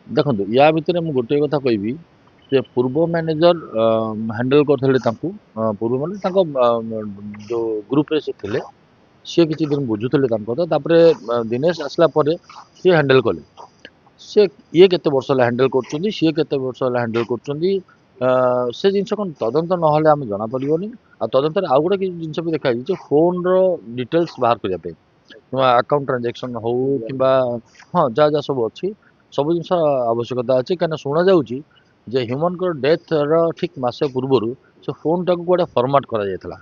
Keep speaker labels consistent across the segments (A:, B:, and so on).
A: ଦେଖନ୍ତୁ ୟା ଭିତରେ ମୁଁ ଗୋଟିଏ କଥା କହିବି ଯେ ପୂର୍ବ ମ୍ୟାନେଜର ହ୍ୟାଣ୍ଡେଲ କରିଥିଲେ ତାଙ୍କୁ ପୂର୍ବ ମାନେ ତାଙ୍କ ଯୋଉ ଗ୍ରୁପରେ ସେ ଥିଲେ ସିଏ କିଛି ଦିନ ବୁଝୁଥିଲେ ତାଙ୍କ କଥା ତାପରେ ଦିନେଶ ଆସିଲା ପରେ ସିଏ ହ୍ୟାଣ୍ଡେଲ କଲେ ସେ ଇଏ କେତେ ବର୍ଷ ହେଲା ହ୍ୟାଣ୍ଡେଲ କରୁଛନ୍ତି ସିଏ କେତେ ବର୍ଷ ହେଲା ହ୍ୟାଣ୍ଡେଲ କରୁଛନ୍ତି ସେ ଜିନିଷ କ'ଣ ତଦନ୍ତ ନହେଲେ ଆମେ ଜଣାପଡ଼ିବନି ଆଉ ତଦନ୍ତରେ ଆଉ ଗୋଟେ କିଛି ଜିନିଷ ବି ଦେଖାଯାଇଛି ଯେ ଫୋନର ଡିଟେଲ୍ସ ବାହାର କରିବା ପାଇଁ କିମ୍ବା ଆକାଉଣ୍ଟ ଟ୍ରାଞ୍ଜାକ୍ସନ୍ ହଉ କିମ୍ବା ହଁ ଯାହା ଯାହା ସବୁ ଅଛି ସବୁ ଜିନିଷ ଆବଶ୍ୟକତା ଅଛି କାହିଁକିନା ଶୁଣାଯାଉଛି ଯେ ହ୍ୟୁମାନଙ୍କର ଡେଥର ଠିକ୍ ମାସେ ପୂର୍ବରୁ ସେ ଫୋନଟାକୁ କୁଆଡ଼େ ଫର୍ମାଟ୍ କରାଯାଇଥିଲା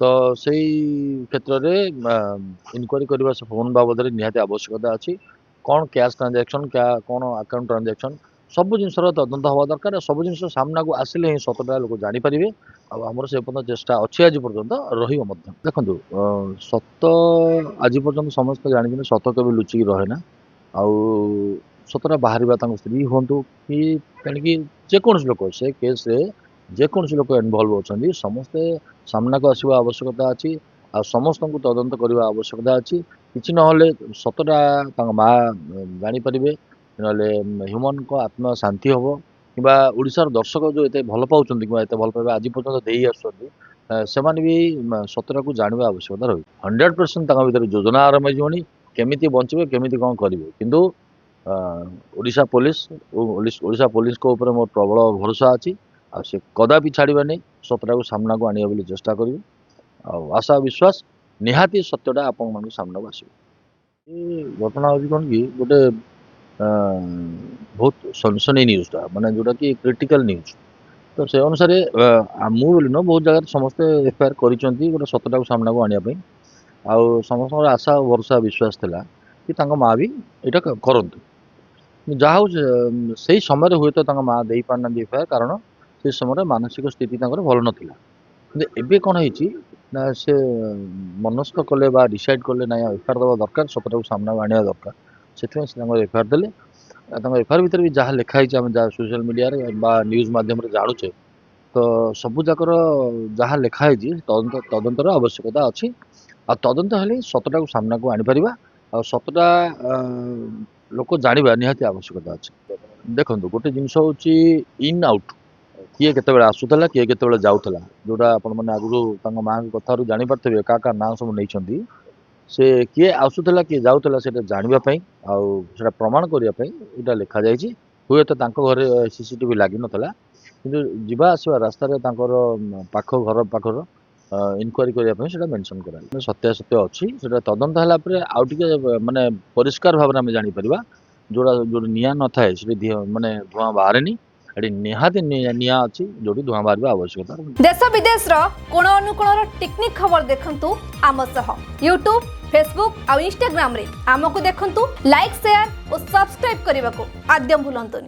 A: ତ ସେଇ କ୍ଷେତ୍ରରେ ଇନକ୍ୱାରି କରିବା ସେ ଫୋନ୍ ବାବଦରେ ନିହାତି ଆବଶ୍ୟକତା ଅଛି କ'ଣ କ୍ୟାସ୍ ଟ୍ରାଞ୍ଜାକ୍ସନ୍ କ'ଣ ଆକାଉଣ୍ଟ ଟ୍ରାଞ୍ଜାକ୍ସନ୍ ସବୁ ଜିନିଷର ତଦନ୍ତ ହେବା ଦରକାର ସବୁ ଜିନିଷ ସାମ୍ନାକୁ ଆସିଲେ ହିଁ ସତଟା ଲୋକ ଜାଣିପାରିବେ ଆଉ ଆମର ସେ ପର୍ଯ୍ୟନ୍ତ ଚେଷ୍ଟା ଅଛି ଆଜି ପର୍ଯ୍ୟନ୍ତ ରହିବ ମଧ୍ୟ ଦେଖନ୍ତୁ ସତ ଆଜି ପର୍ଯ୍ୟନ୍ତ ସମସ୍ତେ ଜାଣିଛନ୍ତି ସତ କେବେ ଲୁଚିକି ରହେ ନା ଆଉ ସତଟା ବାହାରିବା ତାଙ୍କ ସ୍ତ୍ରୀ ହୁଅନ୍ତୁ କି ତେଣିକି ଯେକୌଣସି ଲୋକ ସେ କେସ୍ରେ ଯେକୌଣସି ଲୋକ ଇନଭଲ୍ଭ ଅଛନ୍ତି ସମସ୍ତେ ସାମ୍ନାକୁ ଆସିବା ଆବଶ୍ୟକତା ଅଛି ଆଉ ସମସ୍ତଙ୍କୁ ତଦନ୍ତ କରିବା ଆବଶ୍ୟକତା ଅଛି କିଛି ନହେଲେ ସତଟା ତାଙ୍କ ମା ଜାଣିପାରିବେ ନହେଲେ ହ୍ୟୁମାନଙ୍କ ଆତ୍ମା ଶାନ୍ତି ହେବ କିମ୍ବା ଓଡ଼ିଶାର ଦର୍ଶକ ଯେଉଁ ଏତେ ଭଲ ପାଉଛନ୍ତି କିମ୍ବା ଏତେ ଭଲ ପାଇବା ଆଜି ପର୍ଯ୍ୟନ୍ତ ଦେଇ ଆସୁଛନ୍ତି ସେମାନେ ବି ସତଟାକୁ ଜାଣିବା ଆବଶ୍ୟକତା ରହିବ 100% ତାଙ୍କ ଭିତରେ ଯୋଜନା ଆରମ୍ଭ ହେଇଯିବଣି କେମିତି ବଞ୍ଚିବେ କେମିତି କ'ଣ କରିବେ କିନ୍ତୁ ଓଡ଼ିଶା ପୋଲିସଙ୍କ ଉପରେ ମୋର ପ୍ରବଳ ଭରସା ଅଛି ଆଉ ସେ କଦାପି ଛାଡ଼ିବେନି ସତଟାକୁ ସାମ୍ନାକୁ ଆଣିବେ ବୋଲି ଚେଷ୍ଟା କରିବେ ଆଉ ଆଶା ବିଶ୍ୱାସ ନିହାତି ସତ୍ୟଟା ଆପଣମାନଙ୍କ ସାମ୍ନାକୁ ଆସିବ ଏ ଘଟଣା ହେଉଛି କ'ଣ କି ଗୋଟେ ବହୁତ ସନସନି ନ୍ୟୁଜ୍ଟା ମାନେ ଯେଉଁଟାକି କ୍ରିଟିକାଲ ନ୍ୟୁଜ୍ ତ ସେ ଅନୁସାରେ ମୁଁ ବୋଲି ନୁହଁ ବହୁତ ଜାଗାରେ ସମସ୍ତେ ଏଫଆଇଆର୍ କରିଛନ୍ତି ଗୋଟେ ସତଟାକୁ ସାମ୍ନାକୁ ଆଣିବା ପାଇଁ ଆଉ ସମସ୍ତଙ୍କର ଆଶା ଓ ଭରସା ବିଶ୍ୱାସ ଥିଲା କି ତାଙ୍କ ମା ବି ଏଇଟା କରନ୍ତୁ ଯାହା ହଉ ସେଇ ସମୟରେ ହୁଏତ ତାଙ୍କ ମା ଦେଇପାରିନାହାନ୍ତି ଏଫଆଇଆର୍ କାରଣ ସେ ସମୟରେ ମାନସିକ ସ୍ଥିତି ତାଙ୍କର ଭଲ ନଥିଲା କିନ୍ତୁ ଏବେ କ'ଣ ହେଇଛି ନା ସେ ମନସ୍ଥ କଲେ ବା ଡିସାଇଡ୍ କଲେ ନାଇଁ ଏଫଆଇଆର୍ ଦେବା ଦରକାର ସତଟାକୁ ସାମ୍ନାକୁ ଆଣିବା ଦରକାର ସେଥିପାଇଁ ସେ ତାଙ୍କର ଏଫଆଇଆର୍ ଦେଲେ ତାଙ୍କ ଏଫଆଇଆର୍ ଭିତରେ ବି ଯାହା ଲେଖା ହେଇଛି ଆମେ ଯାହା ସୋସିଆଲ ମିଡ଼ିଆରେ ବା ନ୍ୟୁଜ୍ ମାଧ୍ୟମରେ ଜାଣୁଛେ ତ ସବୁ ଯାକର ଯାହା ଲେଖା ହେଇଛି ତଦନ୍ତର ଆବଶ୍ୟକତା ଅଛି ଆଉ ତଦନ୍ତ ହେଲେ ସତଟାକୁ ସାମ୍ନାକୁ ଆଣିପାରିବା ଆଉ ସତଟା ଲୋକ ଜାଣିବା ନିହାତି ଆବଶ୍ୟକତା ଅଛି ଦେଖନ୍ତୁ ଗୋଟେ ଜିନିଷ ହେଉଛି ଇନ୍ ଆଉଟ୍ କିଏ କେତେବେଳେ ଆସୁଥିଲା କିଏ କେତେବେଳେ ଯାଉଥିଲା ଯେଉଁଟା ଆପଣମାନେ ଆଗରୁ ତାଙ୍କ ମାଆଙ୍କ କଥାରୁ ଜାଣିପାରୁଥିବେ କାହା ନାଁ ସବୁ ନେଇଛନ୍ତି ସେ କିଏ ଆସୁଥିଲା କିଏ ଯାଉଥିଲା ସେଇଟା ଜାଣିବା ପାଇଁ ଆଉ ସେଇଟା ପ୍ରମାଣ କରିବା ପାଇଁ ଏଇଟା ଲେଖାଯାଇଛି ହୁଏତ ତାଙ୍କ ଘରେ ସିସିଟିଭି ଲାଗିନଥିଲା କିନ୍ତୁ ଯିବା ଆସିବା ରାସ୍ତାରେ ତାଙ୍କର ଘର ପାଖର ଇନକ୍ୱାରି କରିବା ପାଇଁ ସେଇଟା ମେନସନ୍ କରାଯାଇଛି ସତ୍ୟାସତ୍ୟ ଅଛି ସେଇଟା ତଦନ୍ତ ହେଲା ପରେ ଆଉ ଟିକେ ମାନେ ପରିଷ୍କାର ଭାବରେ ଆମେ ଜାଣିପାରିବା ଯୋଉଠି ନିଆଁ ନଥାଏ ସେଠି ମାନେ ଧୂଆଁ ବାହାରେନି ଏଠି ନିହାତି ନିଆଁ ଅଛି ଯୋଉଠି ଧୂଆଁ ବାହାରିବା ଆବଶ୍ୟକତା
B: ଦେଶ ବିଦେଶର କୋଣ ଅନୁକୋଣର ଟିକନିକ ଖବର ଦେଖନ୍ତୁ ଆମ ସହ ୟୁଟ୍ୟୁବ ଫେସବୁକ୍ ଆଉ ଇନଷ୍ଟାଗ୍ରାମ ରେ ଆମକୁ ଦେଖନ୍ତୁ ଲାଇକ୍ ସେୟାର ଓ ସବସ୍କ୍ରାइब କରିବାକୁ ଆଦ୍ୟ ଭୁଲନ୍ତୁନି।